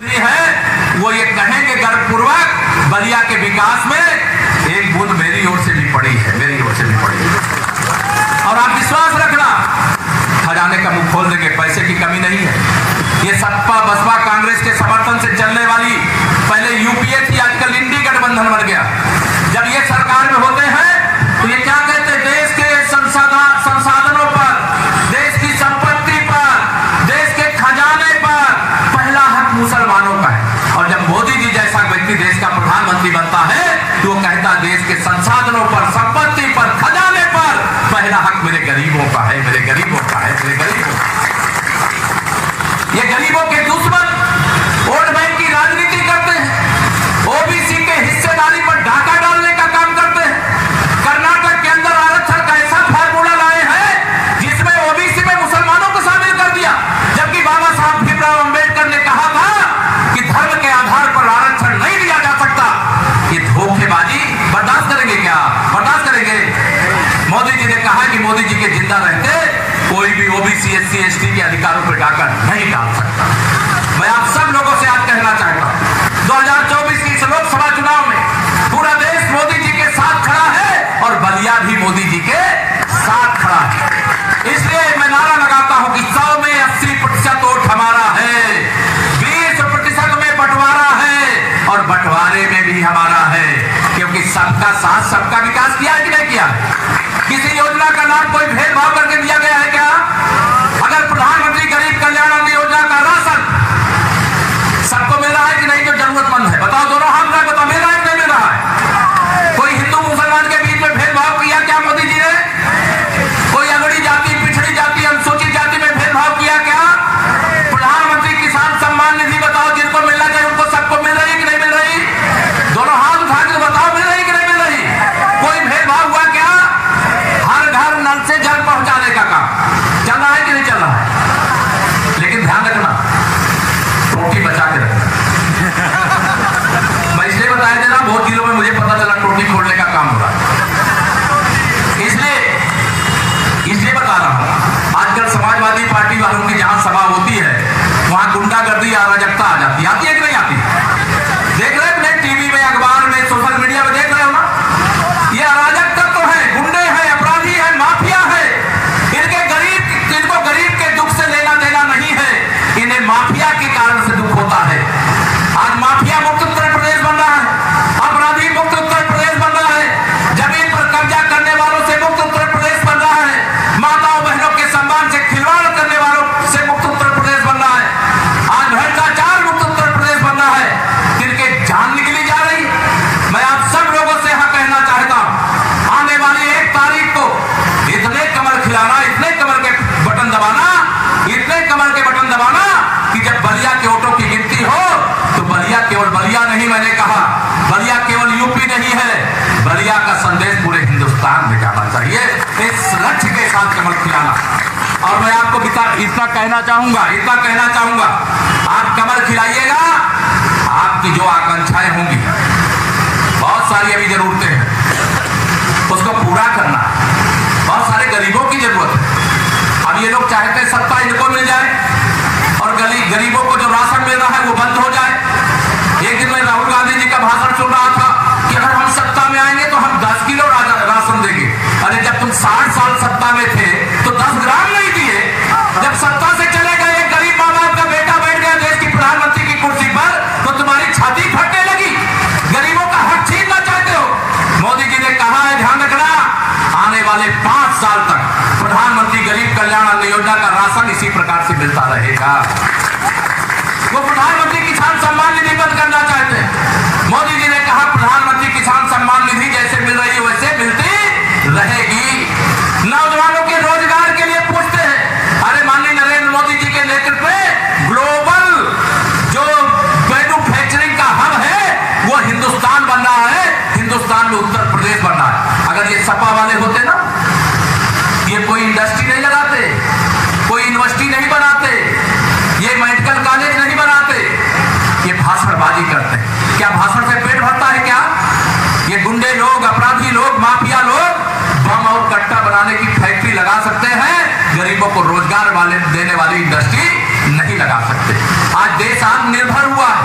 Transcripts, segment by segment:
है वो ये कहेंगे गर्वपूर्वक बलिया के विकास में एक बूंद मेरी ओर से भी पड़ी है, मेरी ओर से भी पड़ी है। और आप विश्वास रखना, खजाने का मुंह खोल देंगे, पैसे की कमी नहीं है। ये सपा बसपा कांग्रेस के समर्थन से चलने वाली पहले यूपीए थी, आजकल इंडी गठबंधन बन गया। जब ये सरकार में होते हैं तो ये क्या कहते हैं, देश के संसाधनों पर, देश की संपत्ति पर, देश के खजाने पर पहला हक मुसलमानों का है। और जब मोदी जी जैसा व्यक्ति देश का प्रधानमंत्री बनता है तो वो कहता है देश के संसाधनों पर, संपत्ति पर, खजाने पर पहला हक मेरे गरीबों का है, मेरे गरीबों का है, मेरे गरीबों का है। ये गरीबों के दुश्मन वोट बैंक की राजनीति करते हैं, ओबीसी के हिस्सेदारी पर डाका डालने का काम करते हैं। कर्नाटक के अंदर आरक्षण का ऐसा फार्मूला लाए हैं जिसमें ओबीसी में मुसलमानों को शामिल कर दिया, जबकि बाबा साहब भीमराव अंबेडकर ने कहा था कि धर्म के आधार पर आरक्षण नहीं दिया जा सकता। ये धोखेबाजी बर्दाश्त करेंगे क्या? बर्दाश्त करेंगे? मोदी जी ने कहा कि मोदी जी के जिंदा रहते कोई भी ओबीसी एससी एसटी के अधिकारों पर डाका नहीं डाल सकता। मैं आप सब लोगों से आज कहना चाहता हूं, 2024 की इस लोकसभा चुनाव में पूरा देश मोदी जी के साथ खड़ा है और बलिया भी मोदी जी के साथ खड़ा है। इसलिए मैं नारा लगाता हूं कि 100 में 80% वोट हमारा है, 20% में बंटवारा है और बंटवारे में भी हमारा है, क्योंकि सबका साथ सबका विकास किया है कि नहीं किया? किसी योजना का लाभ कोई भेदभाव करके दिया गया है क्या? अगर प्रधानमंत्री गरीब कल्याण अन्न योजना का राशन सबको मिल रहा है कि नहीं जो जरूरतमंद है? बताओ, दोनों हाथ में बताओ, मिल रहा है कि नहीं मिल रहा है? कोई हिंदू मुसलमान के बीच में भेदभाव किया क्या मोदी जी ने? कोई अगड़ी जाति, पिछड़ी जाति, अनुसूचित जाति में भेदभाव किया क्या? प्रधानमंत्री किसान सम्मान निधि बताओ, जिनको मिलना चाहिए उनको सबको मिल रही कि नहीं मिल रही? दोनों हाथ उठा के बताओ, मिल रही कि नहीं मिल रही? कोई भेदभाव हुआ क्या? हर घर नल से जल पहुंचाने का काम चल रहा है कि नहीं चल रहा है? लेकिन ध्यान रखना, टोटी बचा के रखना। मैं इसलिए बताया दे रहा, बहुत जिलों में मुझे पता चला टोटी खोलने का काम हो रहा है, इसलिए बता रहा हूं। आजकल समाजवादी पार्टी वालों की जहां सभा होती है वहां गुंडागर्दी, अराजकता आ जाती है। आती है कि नहीं आती? देख रहे हैं टीवी में, अखबार में, सोशल मीडिया में देख रहे हो ना? ये अराजकता तो है, गुंडे हैं, अपराधी है, माफिया है। इनको गरीब के दुख से लेना देना नहीं है, इन्हें माफिया के कारण से दुख होता है। आज माफिया मुक्त उत्तर प्रदेश बन रहा है, अपराधी मुक्त उत्तर प्रदेश बन रहा है, जमीन पर कब्जा करने वालों से मुक्त उत्तर प्रदेश बन रहा है, माताओं बहनों के सम्मान से खिलवाड़ करने वालों से मुक्त उत्तर प्रदेश बन रहा है, आज भ्रष्टाचार मुक्त उत्तर प्रदेश बन रहा है, जिनके जान निकली जा रही। मैं आप सब लोगों से यहां कहना चाहता हूं, आने वाली 1 तारीख को इतने कमर खिलाना, इतने कमर के बटन दबाना, इतने कमर के बटन दबाना कि जब बलिया के वोटों की गिनती हो तो बलिया केवल बलिया नहीं, मैंने कहा बलिया केवल यूपी नहीं है, बलिया का संदेश पूरे हिंदुस्तान में जाना चाहिए। इस लक्ष्य के साथ कमर खिलाना। और मैं आपको इतना कहना चाहूंगा, आप कमर खिलाइएगा, आपकी जो आकांक्षाएं होंगी, बहुत सारी अभी जरूरतें हैं, उसको पूरा करना। बहुत सारे गरीबों की जरूरत है। अब ये लोग चाहते हैं सत्ता इनको मिल जाए और गरीबों को जो राशन मिल रहा है वो बंद हो जाए। एक दिन मैं राहुल गांधी जी का भाषण सुन रहा था कि अगर हम सत्ता में आएंगे तो हम 10 किलो राशन देंगे। अरे जब तुम 60 साल सत्ता में थे तो 10 ग्राम नहीं दिए। जब सत्ता से चले गए, एक गरीब माँ बाप का बेटा बैठ गया देश की प्रधानमंत्री की कुर्सी पर, तो तुम्हारी छाती फटने लगी। गरीबों का हक छीनना चाहते हो। मोदी जी ने कहा है, ध्यान रखना, आने वाले 5 साल तक प्रधानमंत्री गरीब कल्याण अन्न योजना का राशन इसी प्रकार से मिलता रहेगा। वो प्रधानमंत्री किसान सम्मान निधि बंद करना चाहते हैं। मोदी जी ने कहा प्रधानमंत्री किसान सम्मान निधि जैसे मिल रही है वैसे मिलती रहेगी। नौजवानों के रोजगार के लिए पूछते हैं। अरे माननीय नरेंद्र मोदी जी के नेतृत्व में ग्लोबल जो मैन्युफैक्चरिंग का हब है वो हिंदुस्तान बन रहा है। हिंदुस्तान में उत्तर प्रदेश बन रहा है। अगर ये सपा वाले होते ना, ये कोई इंडस्ट्री नहीं लगाते, कोई यूनिवर्सिटी नहीं बनाते, ये मेडिकल कॉलेज नहीं बनाते, ये भाषणबाजी करते हैं। क्या भाषण से पेट भरता है क्या? ये गुंडे लोग, अपराधी लोग, माफिया लोग बम और कट्टा बनाने की फैक्ट्री लगा सकते हैं, गरीबों को रोजगार देने वाली इंडस्ट्री नहीं लगा सकते। आज देश आत्मनिर्भर हुआ है।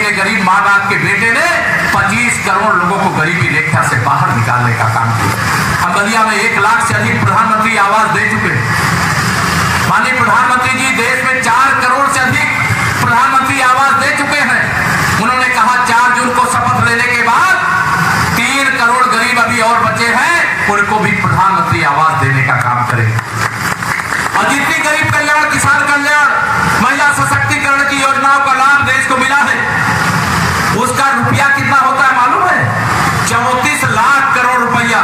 ने, गरीब माँ बाप के बेटे ने 25 करोड़ लोगों को गरीबी रेखा से बाहर निकालने का काम किया। हम बलिया में 1 लाख से अधिक प्रधानमंत्री आवास दे चुके हैं। माननीय प्रधानमंत्री जी देश में 4 करोड़ से अधिक प्रधानमंत्री आवास दे चुके हैं। उन्होंने कहा 4 जून को शपथ लेने के बाद 3 करोड़ गरीब अभी और बचे हैं, उनको भी प्रधानमंत्री आवास देने का काम करें। और जितनी गरीब कल्याण, किसान कल्याण, महिला सशक्तिकरण की योजनाओं का लाभ देश को मिला है, उसका रुपया कितना होता है मालूम है? 34 लाख करोड़ रुपया।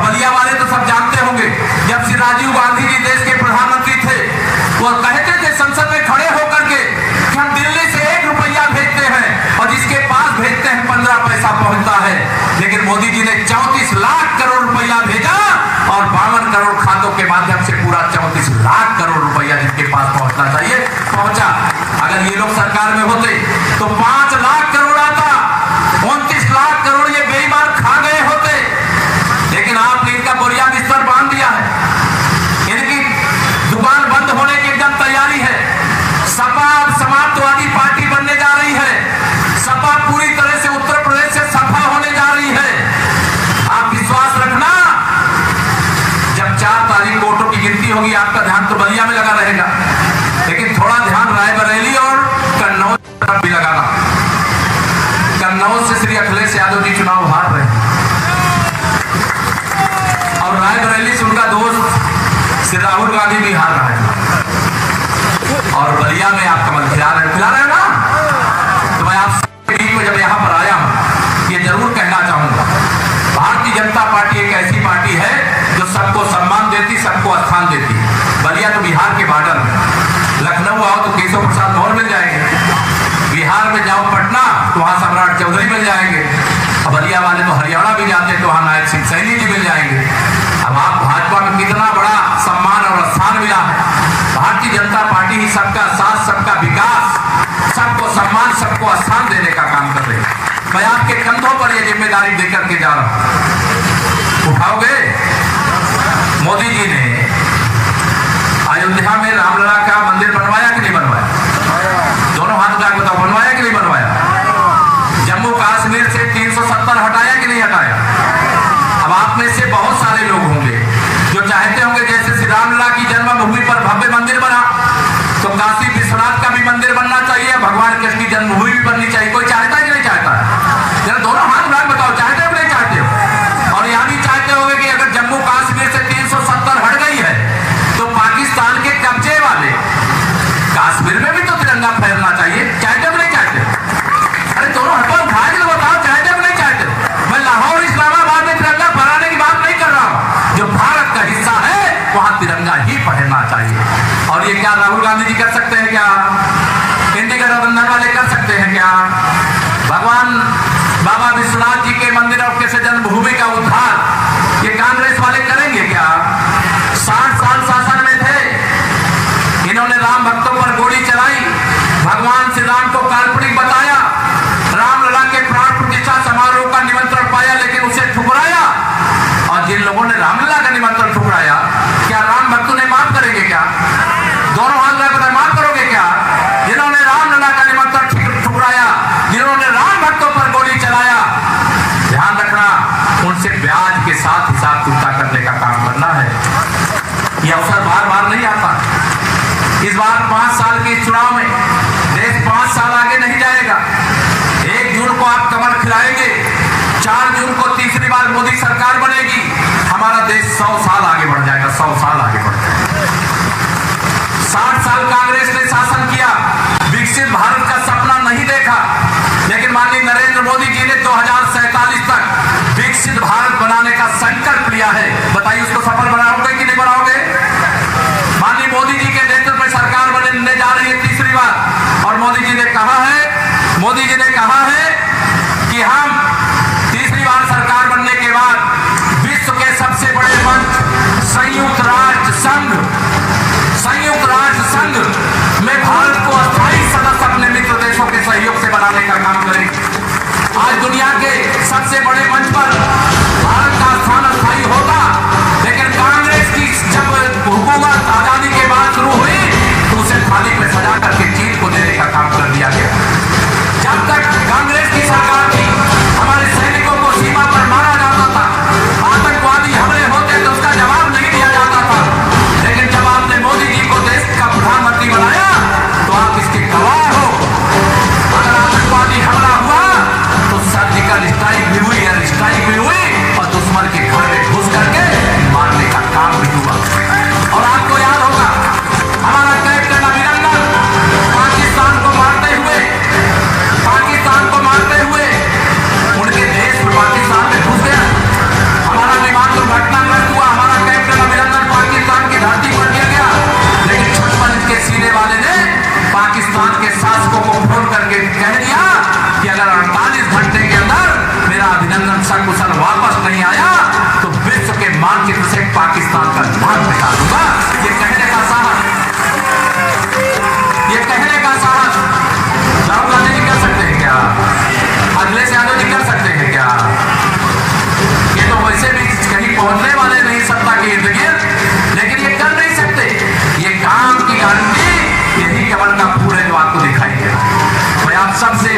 बलिया वाले तो सब जानते होंगे, जब श्री राजीव गांधी जी देश के प्रधानमंत्री थे, वो कहते थे संसद में खड़े होकर के कि हम दिल्ली से 1 रुपया भेजते हैं और जिसके पास भेजते हैं 15 पैसा पहुंचता है। लेकिन मोदी जी ने 34 लाख करोड़ रुपया भेजा और 52 करोड़ खातों के माध्यम से पूरा 34 लाख करोड़ रुपया जिनके पास पहुंचना चाहिए पहुंचा। अगर ये लोग सरकार में होते तो 5 लाख करोड़ आता, 29 लाख करोड़ ये बेईमान खा गए होते। लेकिन आपने इनका बोरिया बिस्तर बांध दिया है, इनकी दुकान बंद होने की एकदम तैयारी है। सपा समाजवादी पार्टी बनने जा रही है। सपा पूरी तरह से उत्तर प्रदेश से सफा होने जा रही है। आप विश्वास रखना, जब 4 तारीख को वोटों की गिनती होगी, आपका ध्यान तो बलिया में लगा रहेगा, लेकिन थोड़ा ध्यान रायबरेली और कन्नौज तरफ भी लगाना। कन्नौज से श्री अखिलेश यादव जी चुनाव हार रहे हैं और रायबरेली से उनका दोस्त श्री राहुल गांधी भी हार रहा है। और बलिया में आप कमल खिला रहे ना, तो मैं आप जब यहाँ पर आया हूँ ये जरूर कहना चाहूंगा, भारतीय जनता पार्टी एक ऐसी पार्टी है जो सबको सम्मान देती, सबको स्थान देती। बलिया तो बिहार के बॉर्डर में, लखनऊ आओ तो केशव प्रसाद मौर्य मिल जाएंगे, बिहार में जाओ पटना तो वहां सम्राट चौधरी मिल जाएंगे, और बलिया वाले तो हरियाणा भी जाते तो वहां नायक सिंह सैनी जी मिल जाएंगे। अब आप भाजपा में कितना बड़ा सम्मान और स्थान मिला है। भारतीय जनता पार्टी ही सबका साथ, सबका विकास, सबको सम्मान, सबको स्थान देने का काम कर रही है। मैं आपके कंधों पर यह जिम्मेदारी देकर के जा रहा हूं, उठाओगे? मोदी जी ने अयोध्या में रामलला का मंदिर बनवाया कि नहीं बनवाया? दोनों हाथ उठा के बताओ, बनवाया कि नहीं बनवाया? जम्मू कश्मीर से 370 हटाया कि नहीं हटाया? अब आप में से बहुत सारे लोग होंगे जो चाहते होंगे जैसे श्री रामलला की जन्मभूमि पर भव्य मंदिर बना तो काशी विश्वनाथ का भी मंदिर बनना चाहिए, भगवान कृष्ण की जन्मभूमि भी बननी चाहिए। कोई चाहता है कि नहीं चाहता? जरा दोनों हाथ उठा के बताओ, चाहते हो कि नहीं चाहते हो? और यहां भी चाहते होंगे कि अगर जम्मू कश्मीर से 370 हट गई है तो पाकिस्तान के कब्जे वाले कश्मीर में भी तो तिरंगा फहरना चाहिए। चाहते हो कि नहीं चाहते? अरे दोनों हाथों उठा के बताओ, चाहते हो कि नहीं चाहते? मैं लाहौर इस्लामाबाद में तिरंगा फहराने की बात नहीं कर रहा हूं, जो भारत का हिस्सा है वहां तिरंगा ही फहरना चाहिए। और ये क्या राहुल गांधी जी कर सकते हैं क्या? इंडी गठबंधन वाले कर सकते हैं क्या? भगवान बाबा विश्वनाथ जी के मंदिर और कैसे जन्मभूमि का उद्धार ये कांग्रेस वाले करेंगे क्या? 60 साल शासन में थे, इन्होंने राम भक्तों पर गोली चलाई, भगवान श्री राम को काल्पनिक बताया, रामलला के प्राण प्रतिष्ठा समारोह का निमंत्रण पाया लेकिन उसे ठुकराया। और जिन लोगों ने रामलला का निमंत्रण ठुकराया, क्या राम भक्तों ने माफ करेंगे क्या? दोनों हाथ लगाकर माफ करोगे क्या? जिन्होंने रामलला का निमंत्रण ठुकराया, जिन्होंने राम भक्तों पर गोली चलाया, ध्यान रखना उनसे ब्याज के साथ हिसाब चुकता करने का काम करना है। यह अवसर बार बार नहीं आता। इस बार 5 साल के चुनाव में देश 5 साल आगे नहीं जाएगा। 1 जून को आप कमल खिलाएंगे, 4 जून को तीसरी बार मोदी सरकार बनेगी, हमारा देश 100 साल आगे बढ़ जाएगा, 100 साल आगे बढ़ जाएगा। 60 साल कांग्रेस ने शासन किया, विकसित भारत का सपना नहीं देखा, लेकिन माननीय नरेंद्र मोदी जी ने 2047 तक विकसित भारत बनाने का संकल्प लिया है। बताइए उसको सफल बनाओगे कि नहीं बनाओगे? माननीय मोदी जी के नेतृत्व में सरकार बनने जा रही है तीसरी बार, और मोदी जी ने कहा है कि हम तीसरी बार सरकार बनने के बाद विश्व के सबसे बड़े मंच संयुक्त राष्ट्र संघ में भारत को अस्थायी सदस्य अपने मित्र देशों के सहयोग से बनाने का काम करेंगे। आज दुनिया के सबसे बड़े मंच पर भारत का स्थान अस्थायी होगा, लेकिन कांग्रेस की जब हुकूमत आजादी के बाद शुरू हुई तो उसे थाली में सजा करके चीन को देने का काम कर दिया गया। जब तक पाकिस्तान के शासकों को फोन करके कह दिया कि अगर 48 घंटे के अंदर मेरा अभिनंदन सकुशल वापस नहीं आया तो विश्व के मानचित्र से पाकिस्तान का नाम मिटा दूंगा। ये कहने का साहस राहुल गांधी जी कर सकते हैं क्या? अखिलेश यादव जी कर सकते हैं क्या? ये तो वैसे भी कहीं पहुंचने वाले नहीं सत्ता के इर्द गिर्द, लेकिन ये कर नहीं सकते। ये काम की गारंटी यही कमल का फूल है जो आपको दिखाई दे रहा है। मैं आप सबसे